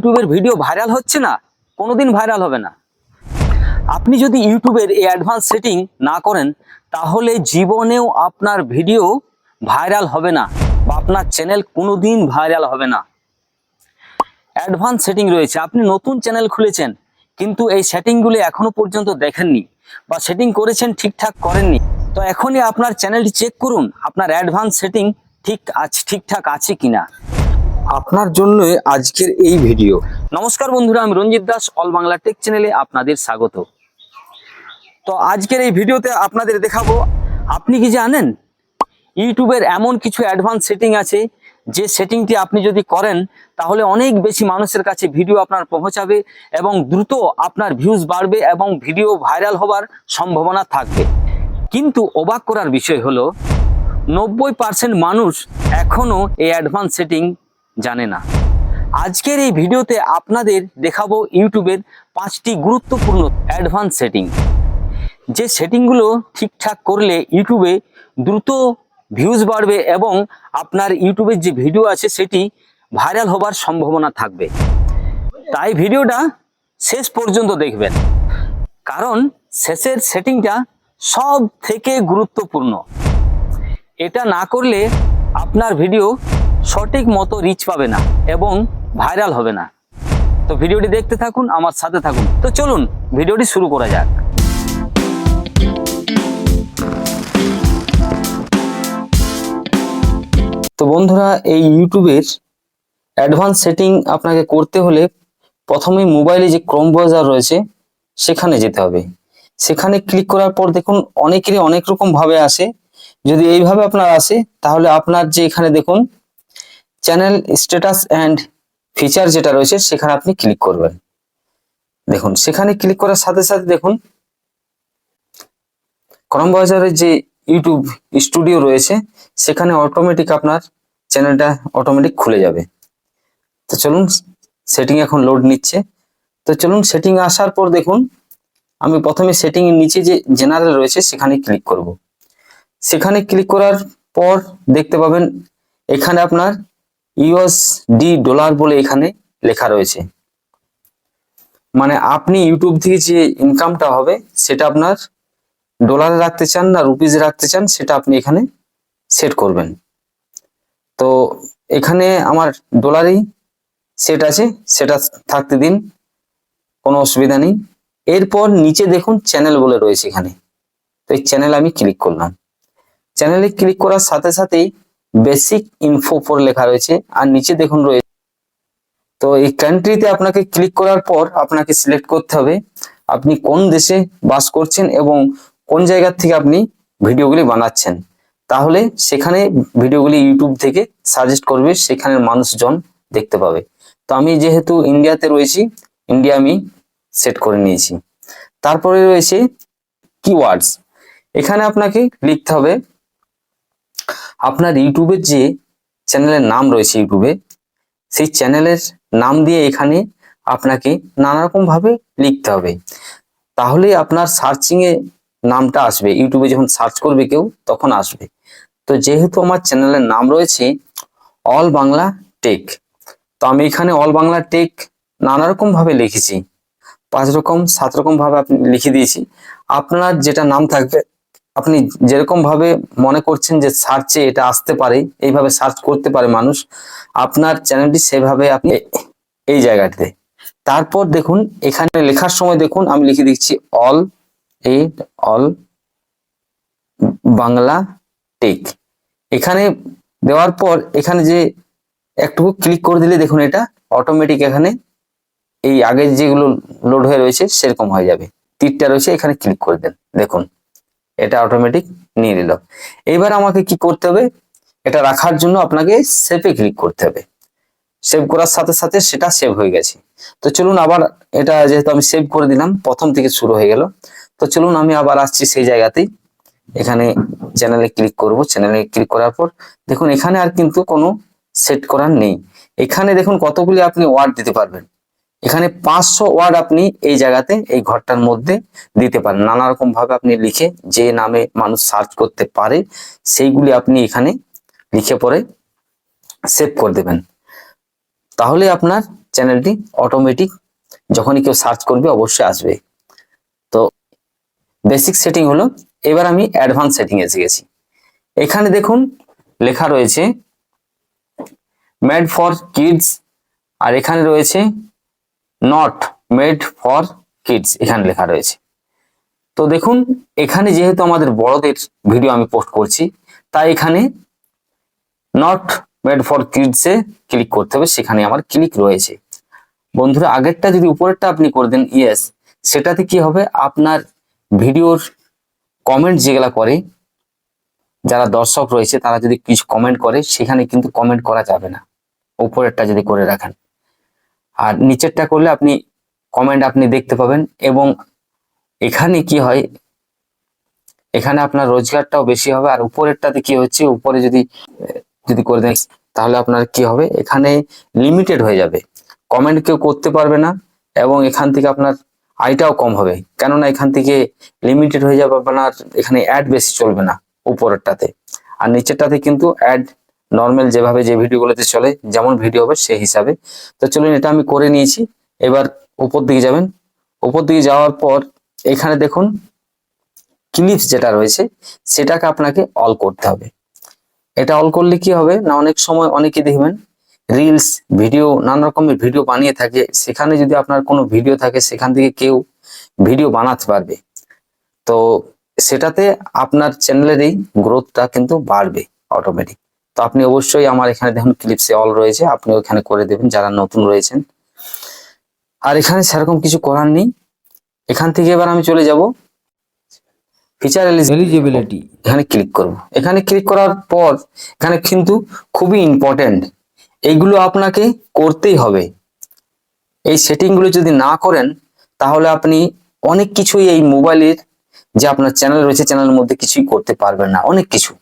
ইউটিউবের video viral হচ্ছে না, কোনোদিন ভাইরাল হবে না। আপনি যদি ইউটিউবের এই অ্যাডভান্স সেটিং না করেন তাহলে জীবনেও আপনার ভিডিও ভাইরাল হবে না বা আপনার চ্যানেল কোনোদিন ভাইরাল হবে না। অ্যাডভান্স সেটিং রয়েছে, আপনি নতুন চ্যানেল খুলেছেন কিন্তু এই সেটিংগুলি এখনো পর্যন্ত দেখেননি বা সেটিং করেছেন ঠিকঠাক করেননি, তো এখনই আপনার চ্যানেলটি চেক করুন আপনার অ্যাডভান্স সেটিং ঠিকঠাক আছে কিনা। আপনার জন্য আজকের এই ভিডিও। নমস্কার বন্ধুরা, আমি রঞ্জিত দাস, অল বাংলা টেক চ্যানেলে আপনাদের স্বাগত। তো আজকের এই ভিডিওতে আপনাদের দেখাবো, আপনি কি জানেন ইউটিউবের এমন কিছু অ্যাডভান্স সেটিং আছে যে সেটিংটি আপনি যদি করেন তাহলে অনেক বেশি মানুষের কাছে ভিডিও আপনার পৌঁছাবে এবং দ্রুত আপনার ভিউজ বাড়বে এবং ভিডিও ভাইরাল হবার সম্ভাবনা থাকবে। কিন্তু অবাক করার বিষয় হলো 90% মানুষ এখনো এই অ্যাডভান্স সেটিং জানে না। আজকের এই ভিডিওতে আপনাদের দেখাবো ইউটিউবের 5টি গুরুত্বপূর্ণ অ্যাডভান্স সেটিং, যে সেটিংগুলো ঠিকঠাক করলে ইউটিউবে দ্রুত ভিউজ বাড়বে এবং আপনার ইউটিউবের যে ভিডিও আছে সেটি ভাইরাল হবার সম্ভাবনা থাকবে। তাই ভিডিওটা শেষ পর্যন্ত দেখবেন, কারণ শেষের সেটিংটা সব থেকে গুরুত্বপূর্ণ। এটা না করলে আপনার ভিডিও সঠিক মতো রিচ পাবে না এবং ভাইরাল হবে না। তো ভিডিওটি দেখতে থাকুন, আমার সাথে থাকুন। তো চলুন ভিডিওটি শুরু করা যাক। তো বন্ধুরা, এই ইউটিউবের অ্যাডভান্স সেটিং আপনাকে করতে হলে প্রথমে মোবাইলে যে ক্রোম ব্রাউজার রয়েছে সেখানে যেতে হবে। সেখানে ক্লিক করার পর দেখুন অনেকেরই অনেক রকম ভাবে আসে। যদি এইভাবে আপনার আসে তাহলে আপনার যে এখানে দেখুন চ্যানেল স্ট্যাটাস অ্যান্ড ফিচার যেটা রয়েছে সেখানে আপনি ক্লিক করবেন। দেখুন সেখানে ক্লিক করার সাথে সাথে দেখুন ক্রোম ব্রাউজারের যে ইউটিউব স্টুডিও রয়েছে সেখানে অটোমেটিক আপনার চ্যানেলটা অটোমেটিক খুলে যাবে। তো চলুন, সেটিং এখন লোড নিচ্ছে। তো চলুন সেটিং আসার পর দেখুন আমি প্রথমে সেটিং এর নিচে যে জেনারেল রয়েছে সেখানে ক্লিক করব। সেখানে ক্লিক করার পর দেখতে পাবেন এখানে আপনার ইউএসডি ডলার বলে এখানে লেখা রয়েছে, মানে আপনি ইউটিউব থেকে যে ইনকামটা হবে সেটা আপনার ডলারে রাখতে চান না রুপিজে রাখতে চান সেটা আপনি এখানে সেট করবেন। তো এখানে আমার ডলারেই সেট আছে, সেটা থাকতে দিন, কোনো অসুবিধা নেই। এরপর নিচে দেখুন চ্যানেল বলে রয়েছে এখানে, তো এই চ্যানেল আমি ক্লিক করলাম। চ্যানেলে ক্লিক করার সাথে সাথেই বেসিক ইনফো ফর লেখা রয়েছে আর নিচে দেখুন রয়েছে। তো এই কান্ট্রিতে আপনাকে ক্লিক করার পর আপনাকে সিলেক্ট করতে হবে আপনি কোন দেশে বাস করছেন এবং কোন জায়গা থেকে আপনি ভিডিওগুলি বানাচ্ছেন, তাহলে সেখানে ভিডিওগুলি ইউটিউব থেকে সাজেস্ট করবে, সেখানের মানুষজন দেখতে পাবে। তো আমি যেহেতু ইন্ডিয়াতে রয়েছি, ইন্ডিয়া আমি সেট করে নিয়েছি। তারপরে রয়েছে কিওয়ার্ডস, এখানে আপনাকে লিখতে হবে আপনার ইউটিউবের যে চ্যানেলের নাম রয়েছে ইউটিউবে সেই চ্যানেলের নাম দিয়ে এখানে আপনাকে নানা রকম ভাবে লিখতে হবে, তাহলে আপনার সার্চিং এ নামটা আসবে, ইউটিউবে যখন সার্চ করবে কেউ তখন আসবে। তো যেহেতু আমার চ্যানেলের নাম রয়েছে অল বাংলা টেক, তো আমি এখানে অল বাংলা টেক নানা রকম ভাবে লিখেছি, 5 রকম 7 রকম ভাবে আপনি লিখে দিয়েছি। আপনার যেটা নাম থাকবে আপনি যেরকম ভাবে মনে করছেন যে সার্চে এটা আসতে পারে, এইভাবে সার্চ করতে পারে মানুষ, আপনার চ্যানেলটি সেভাবে আপনি এই জায়গাটিতে। তারপর দেখুন এখানে লেখার সময় দেখুন আমি লিখে দিচ্ছি অল বাংলা টেক। এখানে দেওয়ার পর এখানে যে একটু ক্লিক করে দিলে দেখুন এটা অটোমেটিক এখানে এই আগে যেগুলো লোড হয়ে রয়েছে সেরকম হয়ে যাবে। তীরটা রয়েছে এখানে ক্লিক করে দেন, দেখুন এটা অটোমেটিক নিয়ে নিল। এবার আমাকে কি করতে হবে, এটা রাখার জন্য আপনাকে সেভে ক্লিক করতে হবে। সেভ করার সাথে সাথে সেটা সেভ হয়ে গেছে। তো চলুন আবার, এটা যেহেতু আমি সেভ করে দিলাম প্রথম থেকে শুরু হয়ে গেল, তো চলুন আমি আবার আসছি সেই জায়গাতেই। এখানে চ্যানেলে ক্লিক করব, চ্যানেলে ক্লিক করার পর দেখুন এখানে আর কিন্তু কোনো সেট করার নেই। এখানে দেখুন কতগুলি আপনি ওয়ার্ড দিতে পারবেন, এখানে 500 ওয়ার্ড আপনি এই জায়গাতে এই ঘরটার মধ্যে দিতে পারেন। নানা রকম ভাবে আপনি লিখে যে নামে মানুষ সার্চ করতে পারে সেইগুলি আপনি এখানে লিখে পরে সেভ করে দেবেন, তাহলে আপনার চ্যানেলটি অটোমেটিক যখনই কেউ সার্চ করবে অবশ্যই আসবে। তো বেসিক সেটিং হলো। এবার আমি অ্যাডভান্স সেটিং এসে গেছি। এখানে দেখুন লেখা রয়েছে মেড ফর কিডস, আর এখানে রয়েছে নট মেড ফর কিডস, এখানে লেখা রয়েছে। তো দেখুন এখানে যেহেতু আমাদের বড়দের ভিডিও আমি পোস্ট করছি, তাই এখানে নট মেড ফর কিডস এ ক্লিক করতে হবে, সেখানে আমার ক্লিক রয়েছে। বন্ধুরা আগেরটা যদি উপরেরটা আপনি করে দেন ইয়েস, সেটাতে কি হবে, আপনার ভিডিওর কমেন্ট যেগুলা করে যারা দর্শক রয়েছে তারা যদি কিছু কমেন্ট করে, সেখানে কিন্তু কমেন্ট করা যাবে না উপরেরটা যদি করে রাখেন। আর নিচেরটা করলে আপনি কমেন্ট আপনি দেখতে পাবেন, এবং এখানে কি হয়, এখানে আপনার রোজগারটাও বেশি হবে। আর উপরেরটাতে কি হচ্ছে, উপরে যদি যদি করে দেন তাহলে আপনার কি হবে, এখানে লিমিটেড হয়ে যাবে, কমেন্ট কেউ করতে পারবে না, এবং এখান থেকে আপনার আয়টাও কম হবে, কেননা এখান থেকে লিমিটেড হয়ে যাবে আপনার, এখানে অ্যাড বেশি চলবে না উপরেরটাতে। আর নিচেরটাতে কিন্তু অ্যাড নর্মাল যেভাবে যে ভিডিওগুলোতে চলে যেমন ভিডিও হবে সেই হিসাবে। তো চলুন এটা আমি করে নিয়েছি। এবার উপর দিকে যাবেন, উপর দিকে যাওয়ার পর এখানে দেখুন ক্লিপস যেটা রয়েছে সেটাকে আপনাকে অল করতে হবে। এটা অল করলে কি হবে না, অনেক সময় অনেকে দেখবেন রিলস ভিডিও নানা রকমের ভিডিও বানিয়ে থাকে, সেখানে যদি আপনার কোনো ভিডিও থাকে সেখান থেকে কেউ ভিডিও বানাতে পারবে, তো সেটাতে আপনার চ্যানেলের এই গ্রোথটা কিন্তু বাড়বে অটোমেটিক। তো আপনি অবশ্যই আমার এখানে দেখুন ক্লিপসে অল রয়েছে, আপনি ওখানে করে দেবেন যারা নতুন রয়েছেন। আর এখানে সেরকম কিছু করার নেই। এখান থেকে এবার আমি চলে যাব ফিচার এলিজিবিলিটি, এখানে ক্লিক করব। এখানে ক্লিক করার পর এখানে কিন্তু খুবই ইম্পর্টেন্ট, এইগুলো আপনাকে করতেই হবে। এই সেটিংগুলো যদি না করেন তাহলে আপনি অনেক কিছুই এই মোবাইলের যে আপনার চ্যানেল রয়েছে চ্যানেলের মধ্যে কিছুই করতে পারবেন না, অনেক কিছু।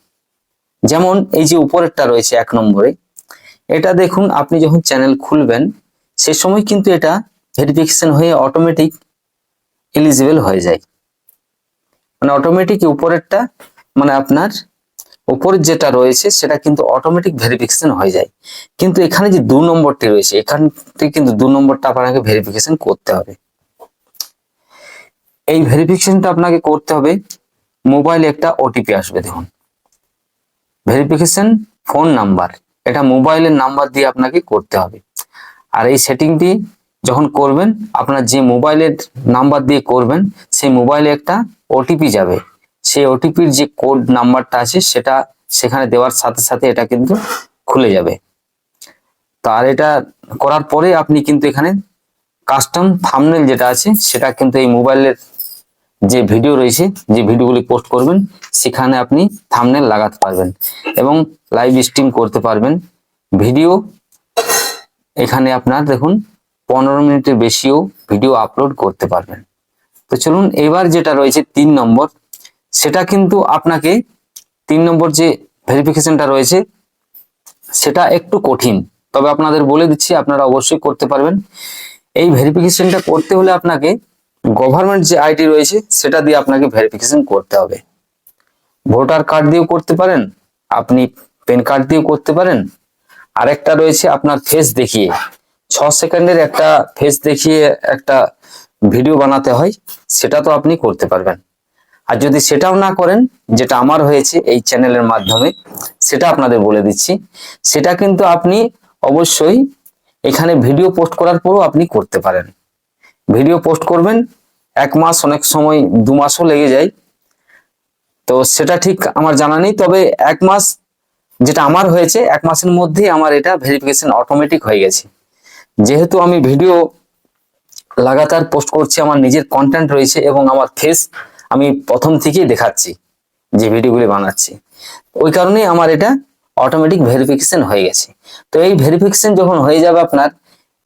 যেমন এই যে উপরেরটা রয়েছে 1 নম্বরে, এটা দেখুন আপনি যখন চ্যানেল খুলবেন সে সময় কিন্তু এটা ভেরিফিকেশন হয়ে অটোমেটিক এলিজিবল হয়ে যায়, মানে অটোমেটিক উপরেরটা মানে আপনার উপরের যেটা রয়েছে সেটা কিন্তু অটোমেটিক ভেরিফিকেশন হয়ে যায়। কিন্তু এখানে যে 2 নম্বরটি রয়েছে এখান থেকে কিন্তু 2 নম্বরটা আপনাকে ভেরিফিকেশন করতে হবে। এই ভেরিফিকেশনটা আপনাকে করতে হবে, মোবাইলে একটা ওটিপি আসবে, দেখুন ভেরিফিকেশন ফোন নাম্বার, এটা মোবাইলের নাম্বার দিয়ে আপনাকে করতে হবে। আর এই সেটিংটি যখন করবেন আপনার যে মোবাইলের নাম্বার দিয়ে করবেন সেই মোবাইলে একটা ওটিপি যাবে, সেই ওটিপির যে কোড নাম্বারটা আছে সেটা সেখানে দেওয়ার সাথে সাথে এটা কিন্তু খুলে যাবে। তো আর এটা করার পরে আপনি কিন্তু এখানে কাস্টম থাম্বনেল যেটা আছে সেটা কিন্তু এই মোবাইলের যে ভিডিও রয়েছে যে ভিডিওগুলি পোস্ট করবেন সেখানে আপনি থাম্বনেল লাগাতে পারবেন এবং লাইভ স্ট্রিম করতে পারবেন ভিডিও। এখানে আপনার দেখুন 15 মিনিটের বেশিও ভিডিও আপলোড করতে পারবেন। তো চলুন এবার যেটা রয়েছে 3 নম্বর, সেটা কিন্তু আপনাকে 3 নম্বর যে ভেরিফিকেশনটা রয়েছে সেটা একটু কঠিন, তবে আপনাদের বলে দিচ্ছি আপনারা অবশ্যই করতে পারবেন। এই ভেরিফিকেশনটা করতে হলে আপনাকে গভর্নমেন্ট যে আইডি রয়েছে সেটা দিয়ে আপনাকে ভেরিফিকেশন করতে হবে। ভোটার কার্ড দিয়েও করতে পারেন, আপনি প্যান কার্ড দিয়েও করতে পারেন, আরেকটা রয়েছে আপনার ফেস দেখিয়ে 6 সেকেন্ডের একটা ফেস দেখিয়ে একটা ভিডিও বানাতে হয়, সেটা তো আপনি করতে পারবেন। আর যদি সেটাও না করেন, যেটা আমার হয়েছে এই চ্যানেলের মাধ্যমে সেটা আপনাদের বলে দিচ্ছি, সেটা কিন্তু আপনি অবশ্যই এখানে ভিডিও পোস্ট করার পরও আপনি করতে পারেন। ভিডিও পোস্ট করবেন 1 মাস, অনেক সময় 2 মাসও লেগে যায়, তো সেটা ঠিক আমার জানা নেই, তবে 1 মাস যেটা আমার হয়েছে 1 মাসের মধ্যেই আমার এটা ভেরিফিকেশন অটোমেটিক হয়ে গেছে। যেহেতু আমি ভিডিও লাগাতার পোস্ট করছি, আমার নিজের কন্টেন্ট রয়েছে এবং আমার ফেস আমি প্রথম থেকেই দেখাচ্ছি যে ভিডিওগুলি বানাচ্ছি, ওই কারণেই আমার এটা অটোমেটিক ভেরিফিকেশন হয়ে গেছে। তো এই ভেরিফিকেশন যখন হয়ে যাবে আপনার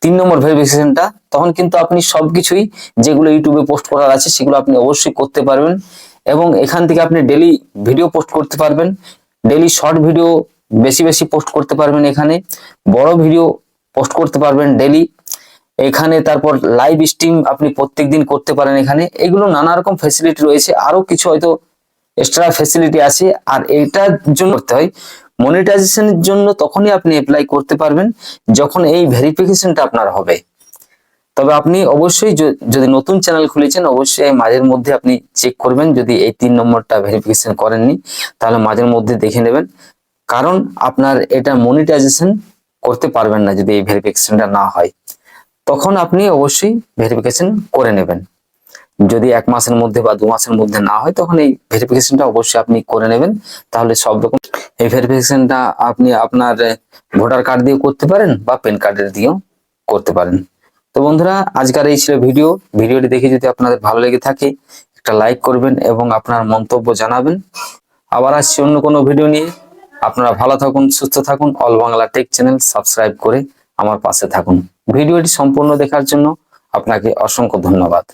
3 নম্বর ভেরিফিকেশনটা, তখন কিন্তু আপনি সবকিছুই যেগুলো ইউটিউবে পোস্ট করার আছে সেগুলো আপনি অবশ্যই করতে পারবেন এবং এখান থেকে আপনি ডেলি ভিডিও পোস্ট করতে পারবেন, ডেলি শর্ট ভিডিও বেশি বেশি পোস্ট করতে পারবেন, এখানে বড় ভিডিও পোস্ট করতে পারবেন ডেলি এখানে, তারপর লাইভ স্ট্রিম আপনি প্রত্যেকদিন করতে পারেন এখানে। এগুলো নানা রকম ফ্যাসিলিটি রয়েছে, আরো কিছু হয়তো এক্সট্রা ফ্যাসিলিটি আছে। আর এটার জন্য করতে হয় মনিটাইজেশনের জন্য তখনই আপনি অ্যাপ্লাই করতে পারবেন যখন এই ভেরিফিকেশনটা আপনার হবে। তবে আপনি অবশ্যই যদি নতুন চ্যানেল খুলেছেন অবশ্যই এই মাঝের মধ্যে আপনি চেক করবেন, যদি এই 3 নম্বরটা ভেরিফিকেশন করেননি তাহলে মাঝের মধ্যে দেখে নেবেন, কারণ আপনার এটা মনিটাইজেশন করতে পারবেন না যদি এই ভেরিফিকেশনটা না হয়। তখন আপনি অবশ্যই ভেরিফিকেশন করে নেবেন। যদি 1 মাসের মধ্যে বা 2 মাসের মধ্যে না হয় তখন এই ভেরিফিকেশনটা অবশ্যই আপনি করে নেবেন। তাহলে সব রকম এই ভেরিফিকেশনটা আপনি আপনার ভোটার কার্ড দিয়ে করতে পারেন বা প্যান কার্ডের দিয়েও করতে পারেন। তো বন্ধুরা, আজকের এই ছিল ভিডিওটি দেখে যদি আপনাদের ভালো লেগে থাকে একটা লাইক করবেন এবং আপনার মন্তব্য জানাবেন। আবার আসছি অন্য কোনো ভিডিও নিয়ে। আপনারা ভালো থাকুন, সুস্থ থাকুন। All Bangla take channel subscribe করে আমার পাশে থাকুন। ভিডিওটি সম্পূর্ণ দেখার জন্য আপনাকে অসংখ্য ধন্যবাদ।